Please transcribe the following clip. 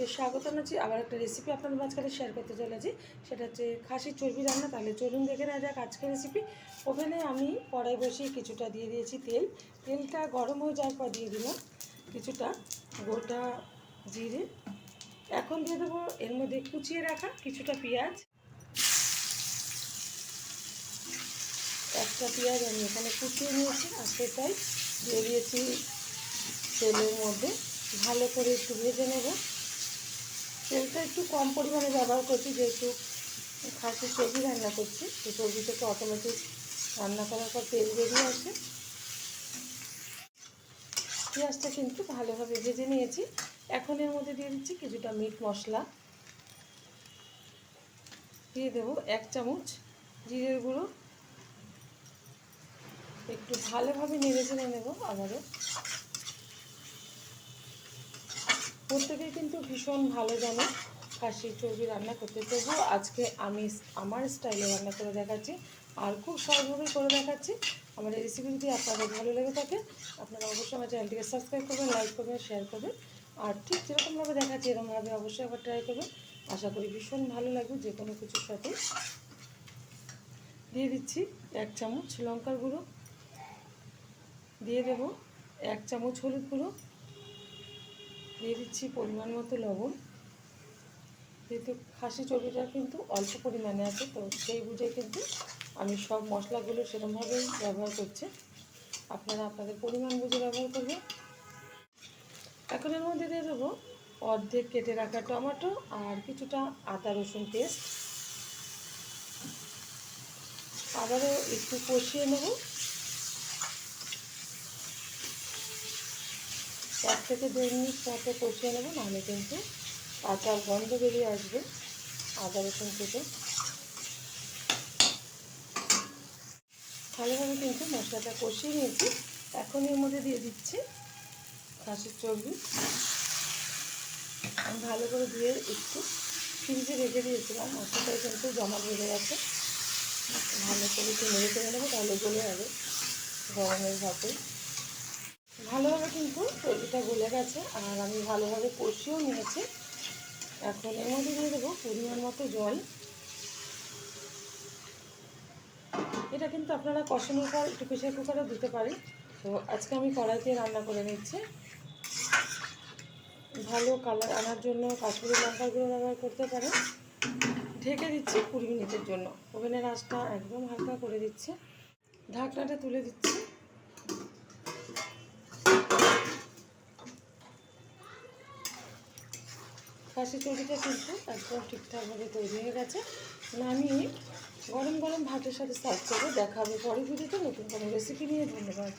আপনাদের স্বাগত জানাচ্ছি। আবার একটা রেসিপি আপনাদের মাঝখানে শেয়ার করতে চলেছি। সেটা হচ্ছে খাসির চর্বি রান্না। তাহলে চলুন দেখে নেওয়া যাক আজকের রেসিপি। ওভেনে আমি কড়াই বসিয়ে কিছুটা দিয়ে দিয়েছি তেল। তেলটা গরম হয়ে যাওয়ার পর দিয়ে দিলাম কিছুটা গোটা জিরে। এখন দিয়ে দেবো এর মধ্যে কুচিয়ে রাখা কিছুটা পেঁয়াজ। একটা পেঁয়াজ আমি এখানে কুচিয়ে নিয়েছি আর সেটাই দিয়ে দিয়েছি তেলের মধ্যে। ভালো করে একটু ভেজে নেব। তেলটা একটু কম পরিমাণে ব্যবহার করছি, যেহেতু খাসির চর্বি রান্না করছি। তো চর্বি থেকে অটোমেটিক রান্না করার পর তেল বেরিয়ে আসে। পেঁয়াজটা কিন্তু ভালোভাবে ভেজে নিয়েছি। এখন এর মধ্যে দিয়ে দিচ্ছি কিছুটা মিট মশলা, দিয়ে দেবো 1 চামচ জিরের গুঁড়ো। একটু ভালোভাবে নেড়ে চেড়ে নেব আবারও। প্রত্যেকেই কিন্তু ভীষণ ভালো জানে খাসির চর্বি রান্না করতে, তবুও আজকে আমি আমার স্টাইলে রান্না করে দেখাচ্ছি আর খুব সহজভাবে করে দেখাচ্ছি। আমার এই রেসিপি যদি আপনাদের ভালো লেগে থাকে আপনারা অবশ্যই আমার চ্যানেলটিকে সাবস্ক্রাইব করবেন, লাইক করবেন, শেয়ার করবেন। আর ঠিক যেরকমভাবে দেখাচ্ছি এরকমভাবে অবশ্যই আবার ট্রাই করবেন। আশা করি ভীষণ ভালো লাগবে যে কোনো কিছুর সাথে। দিয়ে দিচ্ছি 1 চামচ লঙ্কার গুঁড়ো, দিয়ে দেব 1 চামচ হলুদ গুঁড়ো, দিয়ে দিচ্ছি পরিমাণ মতো লবণ। যেহেতু খাসি চর্বিটা কিন্তু অল্প পরিমাণে আছে, তো সেই বুঝে কিন্তু আমি সব মশলাগুলো সেরকমভাবেই ব্যবহার করছি। আপনারা আপনাদের পরিমাণ বুঝে ব্যবহার করবেন। এখন এর মধ্যে দিয়ে দেবো অর্ধেক কেটে রাখা টমেটো আর কিছুটা আদা রসুন পেস্ট। আবারও একটু কষিয়ে নেব। 1 থেকে 2 মিনিট মতো কষিয়ে নেব, নাহলে কিন্তু কাঁচা গন্ধ বেরিয়ে আসবে আদা রসুন থেকে। ভালোভাবে কিন্তু মশলাটা কষিয়ে নিয়েছি। এখন এর মধ্যে দিয়ে দিচ্ছি খাসির চর্বি। আমি ভালো করে দিয়ে একটু ফ্রিজে রেখে দিয়েছিলাম, মশলাটাই কিন্তু জমা বেড়ে গেছে। ভালো করে একটু নেড়ে চেড়ে নেবো, তাহলে গলে যাবে গরমের ভাতে। ভালোভাবে কিন্তু চর্বিটা গলে গেছে আর আমি ভালোভাবে কষিয়েও নিয়েছি। এখন এর মধ্যে দিয়ে দেবো পরিমাণ মতো জল। এটা কিন্তু আপনারা কষানোর পর একটু প্রেসার কুকারেও দিতে পারেন, তো আজকে আমি কড়াইতে রান্না করে নিচ্ছি। ভালো কালার আনার জন্য কাশ্মীরি লঙ্কার গুঁড়ো ব্যবহার করতে পারেন। ঢেকে দিচ্ছি 20 মিনিটের জন্য। ওভেনের আঁচটা একদম হালকা করে দিচ্ছি। ঢাকনাটা তুলে দিচ্ছি। খাসির চর্বিটা কিন্তু একদম ঠিকঠাকভাবে তৈরি হয়ে গেছে। নামিয়ে গরম গরম ভাতের সাথে সার্ভ করে দেখা হবে পরের ভিডিওতে নতুন কোনো রেসিপি নিয়ে। ধন্যবাদ।